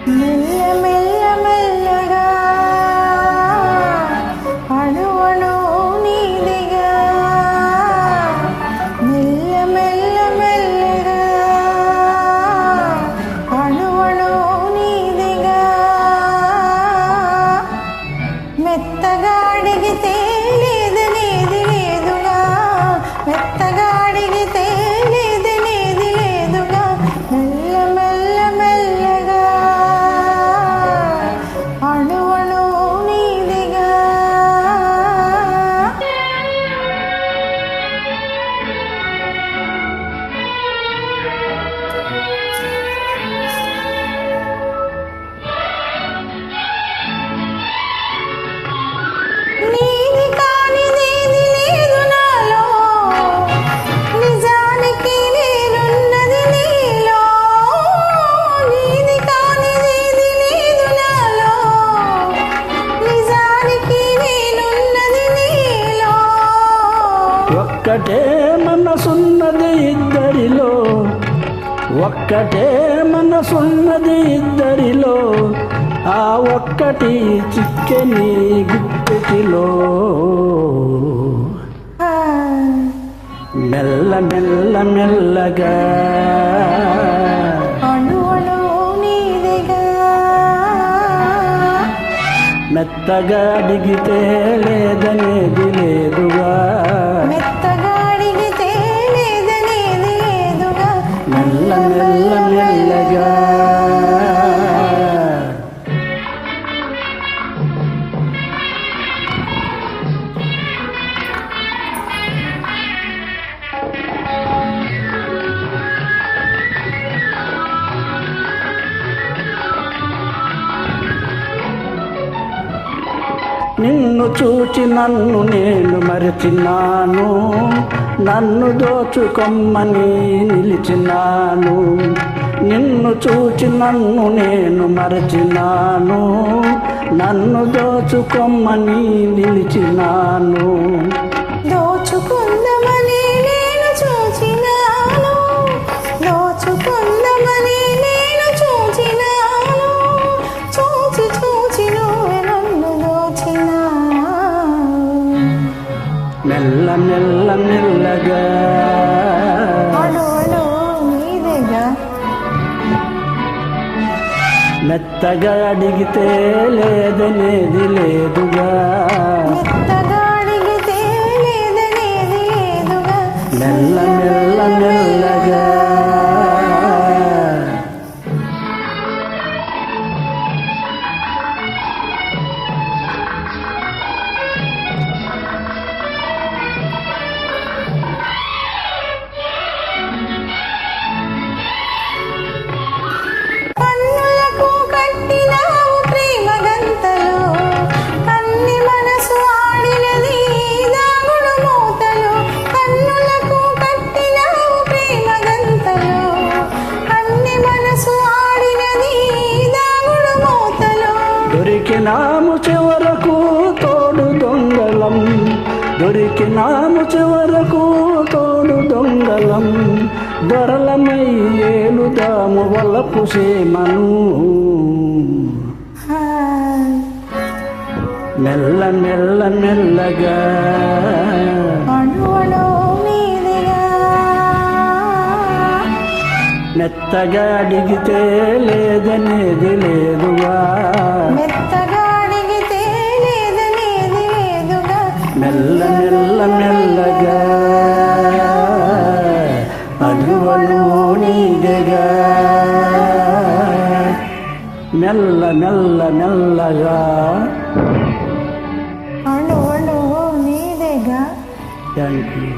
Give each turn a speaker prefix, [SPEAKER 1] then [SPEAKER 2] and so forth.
[SPEAKER 1] మెల్ల మెల్ల మెల్లగా అణువణు నీదిగా మెల్ల మెల్ల మెల్లగా అణువణు నీదిగా మెత్తగా అడిగితే లేదనేది లేదుగా మెత్తగా అడిగితే లేదనేది లేదుగా మెల్ల మెల్ల మెల్లగా అణువణు నీదిగా నీది కానిదేది లేదు నాలో నిజానికి నేనున్నది నీలో నీది కానిదేది లేదు నాలో నిజానికి నేనున్నది నీలో
[SPEAKER 2] ఒక్కటే మనసున్నది ఇద్దరిలో ఒక్కటే మనసున్నది ఇద్దరిలో ఆ ఒక్కటి చిక్కని గుప్పెటిలో మెల్ల మెల్ల మెల్లగా
[SPEAKER 1] అణువణు నీదిగా
[SPEAKER 2] మెత్తగా అడిగితే లేదనేది లేదుగా
[SPEAKER 1] మెత్తగా అడిగితే లేదనేది లేదుగా
[SPEAKER 2] మెల్ల మెల్ల మెల్లగా నిన్ను చూచి నన్ను నేను మరచినాను నన్ను దోచుకొమ్మని నిలిచినాను నిన్ను చూచి నన్ను నేను మరచినాను నన్ను దోచుకొమ్మని నిలిచినాను
[SPEAKER 1] దోచుకుందామని నేను చూచినాను దోచుకుందామని నేను చూచినాను చూచి చూచి నువ్వే నన్ను దోచినా
[SPEAKER 2] మెల్ల మెల్ల మెల్లగా
[SPEAKER 1] అణువణు నీదిగా
[SPEAKER 2] మెత్తగా అడిగితే లేదనేది లేదుగా
[SPEAKER 1] మెత్తగా అడిగితే లేదనేది లేదుగా
[SPEAKER 2] మెల్ల మెల్ల మెల్లగా
[SPEAKER 1] కన్నులకు కట్టినావు ప్రేమ గంతలు కన్ని మనసు ఆడినది దాగుడు మూతలు కన్నులకు కట్టినావు ప్రేమ గంతలు కన్ని మనసు ఆడినది దాగుడు మూతలు
[SPEAKER 2] దొరికినాము చివరకు తోడు దొంగలం దొరికినాము చివరకు తోడు దొంగలం దొరలమై ఏలుదాము వలపు సేమను మెల్ల మెల్ల మెల్లగా
[SPEAKER 1] అణువణు నీదిగా
[SPEAKER 2] మెత్తగా అడిగితే లేదనేది లేదుగా
[SPEAKER 1] మెత్తగా అడిగితే లేదనేది లేదుగా
[SPEAKER 2] మెల్ల మెల్ల మెల్లగా అణువణు నీదిగా మెల్ల మెల్ల మెల్లగా
[SPEAKER 1] అణువణు నీదిగా
[SPEAKER 2] థ్యాంక్ యూ.